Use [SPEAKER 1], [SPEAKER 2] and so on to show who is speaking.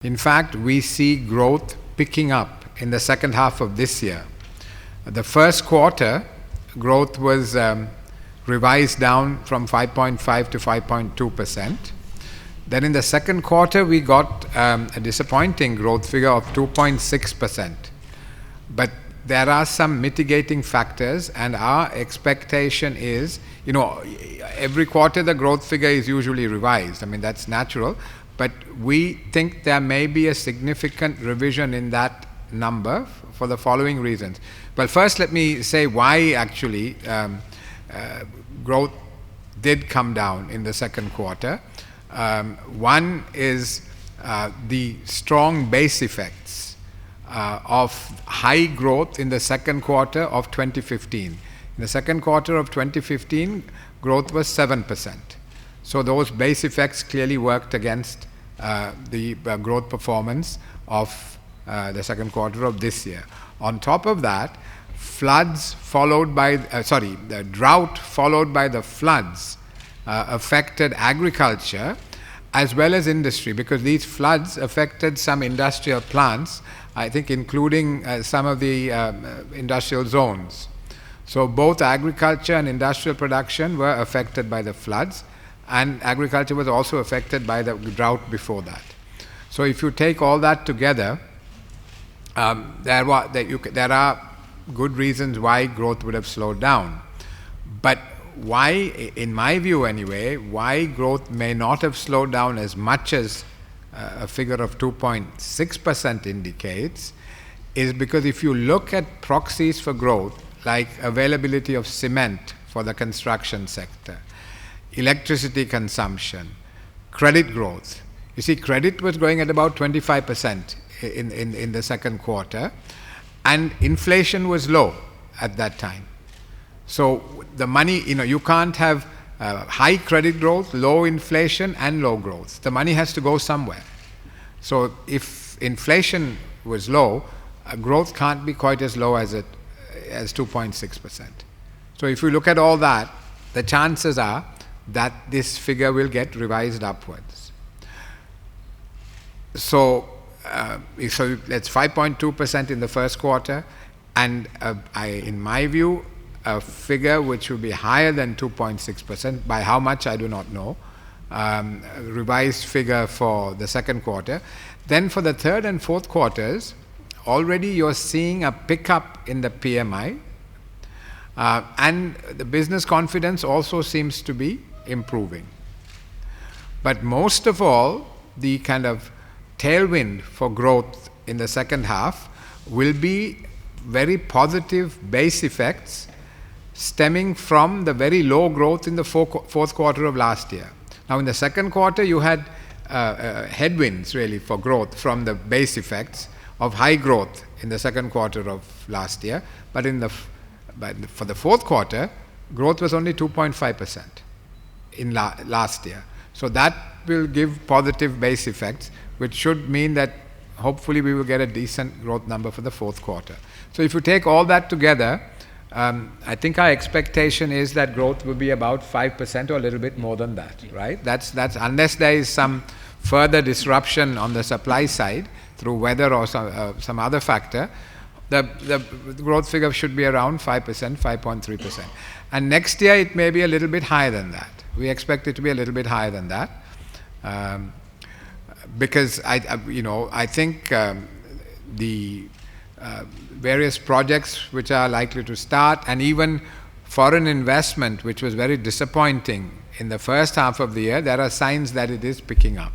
[SPEAKER 1] In fact, we see growth picking up in the second half of this year. The first quarter, growth was revised down from 5.5 to 5.2%. Then in the second quarter, we got a disappointing growth figure of 2.6%. But there are some mitigating factors, and our expectation is, every quarter the growth figure is usually revised. I mean, that's natural. But we think there may be a significant revision in that number for the following reasons. Well, first let me say why actually growth did come down in the second quarter. One is the strong base effects of high growth in the second quarter of 2015. In the second quarter of 2015, growth was 7%. So those base effects clearly worked against the growth performance of the second quarter of this year. On top of that, the drought followed by the floods affected agriculture as well as industry, because these floods affected some industrial plants, I think including some of the industrial zones. So both agriculture and industrial production were affected by the floods, and agriculture was also affected by the drought before that. So if you take all that together, there are good reasons why growth would have slowed down. But why, in my view anyway, why growth may not have slowed down as much as a figure of 2.6% indicates is because if you look at proxies for growth, like availability of cement for the construction sector, electricity consumption, credit growth. You see, credit was growing at about 25% in the second quarter, and inflation was low at that time. So the money, you can't have high credit growth, low inflation, and low growth. The money has to go somewhere. So if inflation was low, growth can't be quite as low as 2.6%. So if you look at all that, the chances are that this figure will get revised upwards. So that's 5.2% in the first quarter, and in my view, a figure which will be higher than 2.6%. By how much, I do not know. Revised figure for the second quarter. Then for the third and fourth quarters, already you're seeing a pickup in the PMI, and the business confidence also seems to be improving. But most of all, the kind of tailwind for growth in the second half will be very positive base effects stemming from the very low growth in the fourth quarter of last year. Now in the second quarter you had headwinds really for growth from the base effects of high growth in the second quarter of last year, but for the fourth quarter, growth was only 2.5% in last year. So that will give positive base effects, which should mean that hopefully we will get a decent growth number for the fourth quarter. So if you take all that together, I think our expectation is that growth will be about 5% or a little bit more than that, right? That's unless there is some further disruption on the supply side through weather or some other factor, the growth figure should be around 5%, 5.3%. And next year it may be a little bit higher than that. We expect it to be a little bit higher than that. Because I think the various projects which are likely to start, and even foreign investment, which was very disappointing in the first half of the year, there are signs that it is picking up.